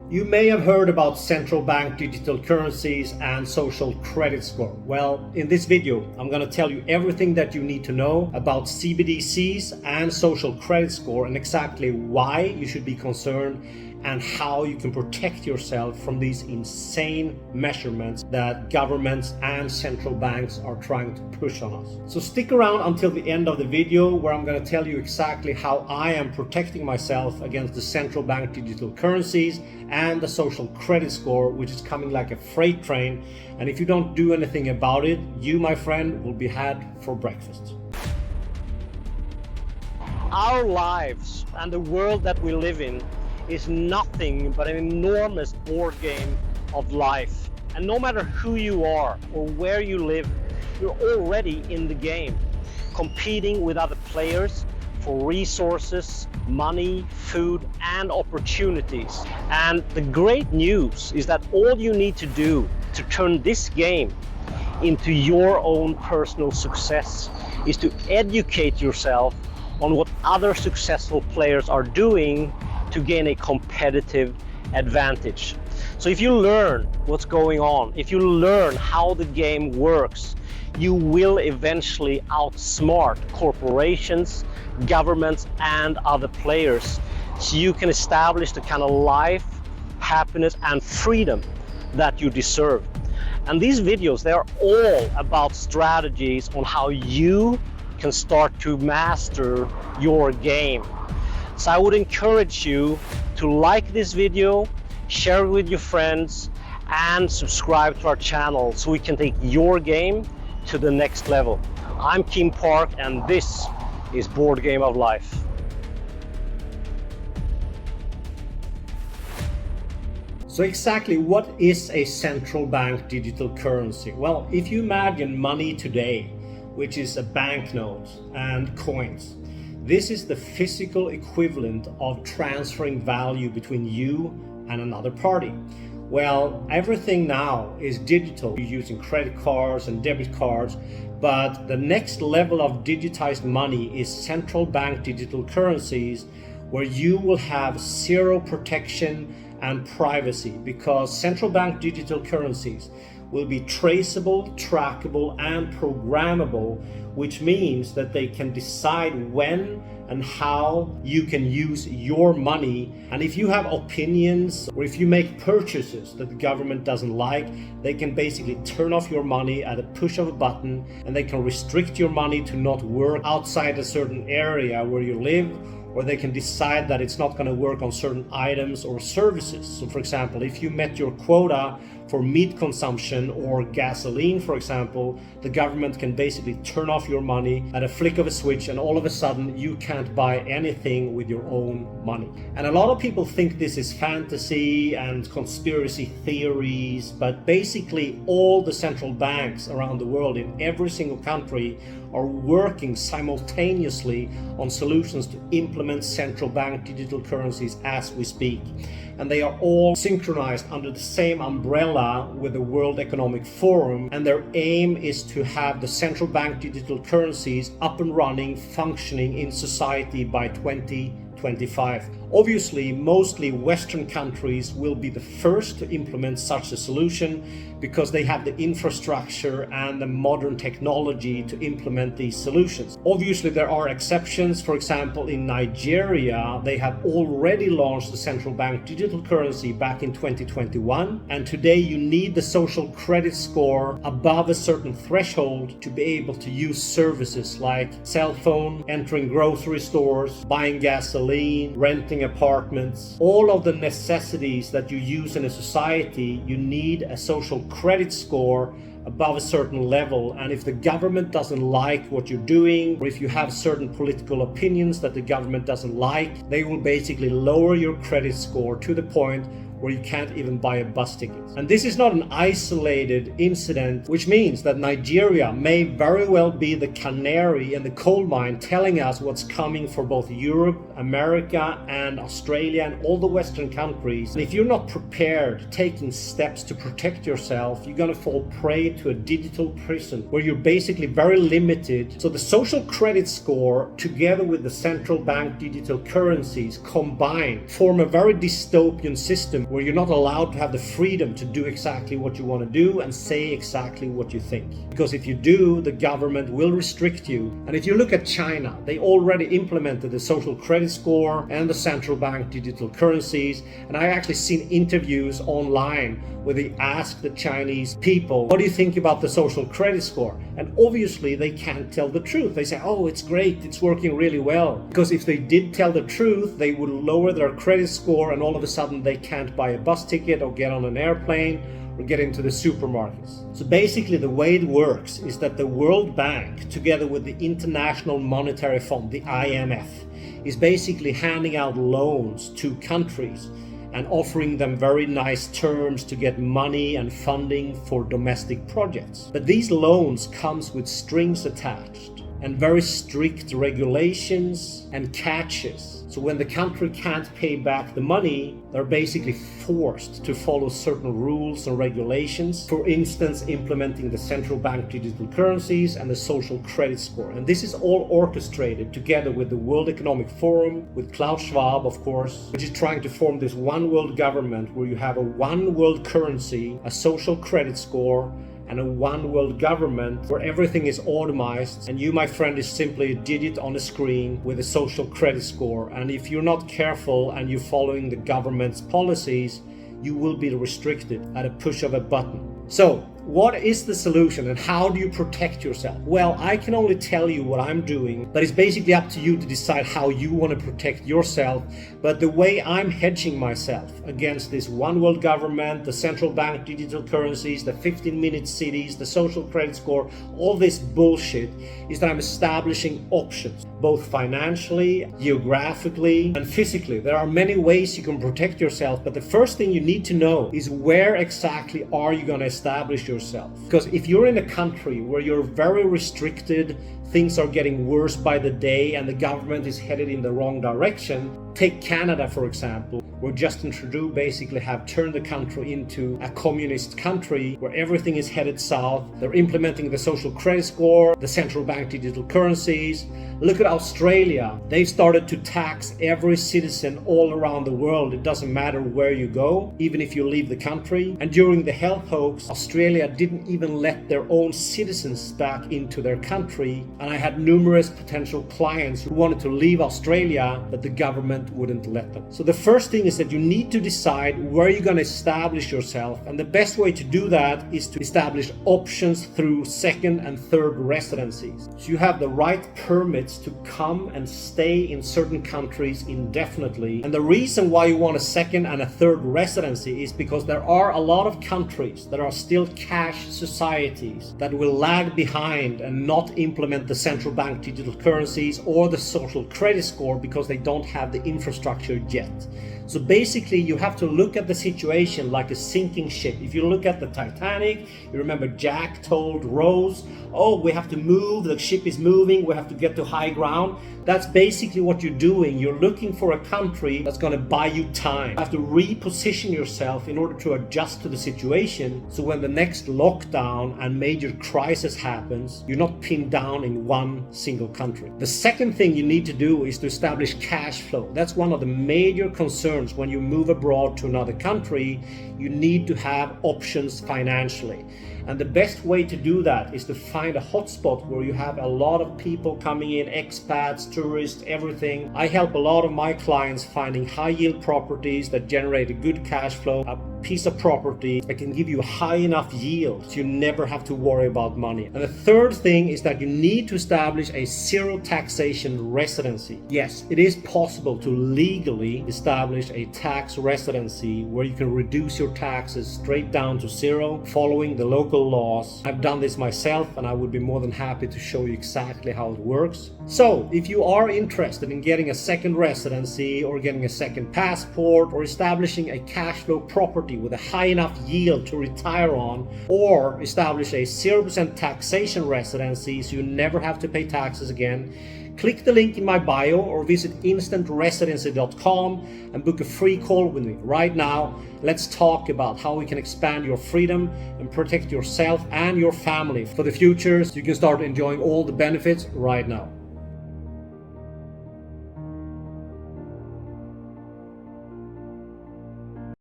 You may have heard about central bank digital currencies and social credit score. Well, in this video, I'm going to tell you everything that you need to know about CBDCs and social credit score and exactly why you should be concerned and how you can protect yourself from these insane measurements that governments and central banks are trying to push on us. So stick around until the end of the video where I'm going to tell you exactly how I am protecting myself against the central bank digital currencies and the social credit score, which is coming like a freight train. And if you don't do anything about it, you, my friend, will be had for breakfast. Our lives and the world that we live in is nothing but an enormous board game of life. And no matter who you are or where you live, you're already in the game, competing with other players for resources, money, food, and opportunities. And the great news is that all you need to do to turn this game into your own personal success is to educate yourself on what other successful players are doing to gain a competitive advantage. So if you learn what's going on, if you learn how the game works, you will eventually outsmart corporations, governments, and other players. So you can establish the kind of life, happiness, and freedom that you deserve. And these videos, they are all about strategies on how you can start to master your game. So I would encourage you to like this video, share it with your friends, and subscribe to our channel so we can take your game to the next level. I'm Kim Park, and this is Board Game of Life. So exactly what is a central bank digital currency? Well, if you imagine money today, which is a banknote and coins, this is the physical equivalent of transferring value between you and another party. Well, everything now is digital. You're using credit cards and debit cards, but the next level of digitized money is central bank digital currencies, where you will have zero protection and privacy, because central bank digital currencies will be traceable, trackable, and programmable, which means that they can decide when and how you can use your money. And if you have opinions or if you make purchases that the government doesn't like, they can basically turn off your money at a push of a button, and they can restrict your money to not work outside a certain area where you live, or they can decide that it's not going to work on certain items or services. So for example, if you met your quota for meat consumption or gasoline, for example, the government can basically turn off your money at a flick of a switch, and all of a sudden you can't buy anything with your own money. And a lot of people think this is fantasy and conspiracy theories, but basically all the central banks around the world in every single country are working simultaneously on solutions to implement central bank digital currencies as we speak. And they are all synchronized under the same umbrella with the World Economic Forum, and their aim is to have the central bank digital currencies up and running, functioning in society by 2025. Obviously, mostly Western countries will be the first to implement such a solution because they have the infrastructure and the modern technology to implement these solutions. Obviously, there are exceptions. For example, in Nigeria, they have already launched the central bank digital currency back in 2021. And today you need the social credit score above a certain threshold to be able to use services like cell phone, entering grocery stores, buying gasoline, renting apartments. All of the necessities that you use in a society, you need a social credit score above a certain level. And if the government doesn't like what you're doing, or if you have certain political opinions that the government doesn't like, they will basically lower your credit score to the point where you can't even buy a bus ticket. And this is not an isolated incident, which means that Nigeria may very well be the canary in the coal mine telling us what's coming for both Europe, America, and Australia, and all the Western countries. And if you're not prepared, taking steps to protect yourself, you're gonna fall prey to a digital prison where you're basically very limited. So the social credit score, together with the central bank digital currencies combined, form a very dystopian system where you're not allowed to have the freedom to do exactly what you want to do and say exactly what you think. Because if you do, the government will restrict you. And if you look at China, they already implemented the social credit score and the central bank digital currencies. And I actually seen interviews online where they asked the Chinese people, what do you think about the social credit score? And obviously they can't tell the truth. They say, oh, it's great, it's working really well. Because if they did tell the truth, they would lower their credit score and all of a sudden they can't buy a bus ticket or get on an airplane or get into the supermarkets. So basically the way it works is that the World Bank, together with the International Monetary Fund, the IMF, is basically handing out loans to countries and offering them very nice terms to get money and funding for domestic projects. But these loans comes with strings attached and very strict regulations and catches. So when the country can't pay back the money, they're basically forced to follow certain rules and regulations. For instance, implementing the central bank digital currencies and the social credit score. And this is all orchestrated together with the World Economic Forum, with Klaus Schwab, of course, which is trying to form this one world government where you have a one world currency, a social credit score, and a one world government where everything is automized and you, my friend, is simply a digit on a screen with a social credit score. And if you're not careful and you're following the government's policies, you will be restricted at a push of a button. So what is the solution and how do you protect yourself? Well, I can only tell you what I'm doing, but it's basically up to you to decide how you want to protect yourself. But the way I'm hedging myself against this one world government, the central bank digital currencies, the 15-minute cities, the social credit score, all this bullshit, is that I'm establishing options, both financially, geographically, and physically. There are many ways you can protect yourself, but the first thing you need to know is where exactly are you going to establish yourself? Because if you're in a country where you're very restricted, things are getting worse by the day and the government is headed in the wrong direction. Take Canada, for example, where Justin Trudeau basically have turned the country into a communist country where everything is headed south. They're implementing the social credit score, the central bank digital currencies. Look at Australia. They've started to tax every citizen all around the world. It doesn't matter where you go, even if you leave the country. And during the health hoax, Australia didn't even let their own citizens back into their country. And I had numerous potential clients who wanted to leave Australia, but the government wouldn't let them. So the first thing is that you need to decide where you're going to establish yourself. And the best way to do that is to establish options through second and third residencies. So you have the right permits to come and stay in certain countries indefinitely. And the reason why you want a second and a third residency is because there are a lot of countries that are still cash societies that will lag behind and not implement the central bank digital currencies or the social credit score because they don't have the infrastructure yet. So basically you have to look at the situation like a sinking ship. If you look at the Titanic, you remember Jack told Rose, oh, we have to move, the ship is moving, we have to get to high ground. That's basically what you're doing. You're looking for a country that's going to buy you time. You have to reposition yourself in order to adjust to the situation. So when the next lockdown and major crisis happens, you're not pinned down in one single country. The second thing you need to do is to establish cash flow. That's one of the major concerns when you move abroad to another country. You need to have options financially. And the best way to do that is to find a hotspot where you have a lot of people coming in, expats, tourists, everything. I help a lot of my clients finding high yield properties that generate a good cash flow, a piece of property that can give you high enough yield so you never have to worry about money. And the third thing is that you need to establish a zero taxation residency. Yes, it is possible to legally establish a tax residency where you can reduce your taxes straight down to zero following the local laws. I've done this myself and I would be more than happy to show you exactly how it works. So if you are interested in getting a second residency or getting a second passport or establishing a cash flow property with a high enough yield to retire on, or establish a 0% taxation residency so you never have to pay taxes again, click the link in my bio or visit instantresidency.com and book a free call with me right now. Let's talk about how we can expand your freedom and protect yourself and your family for the future so you can start enjoying all the benefits right now.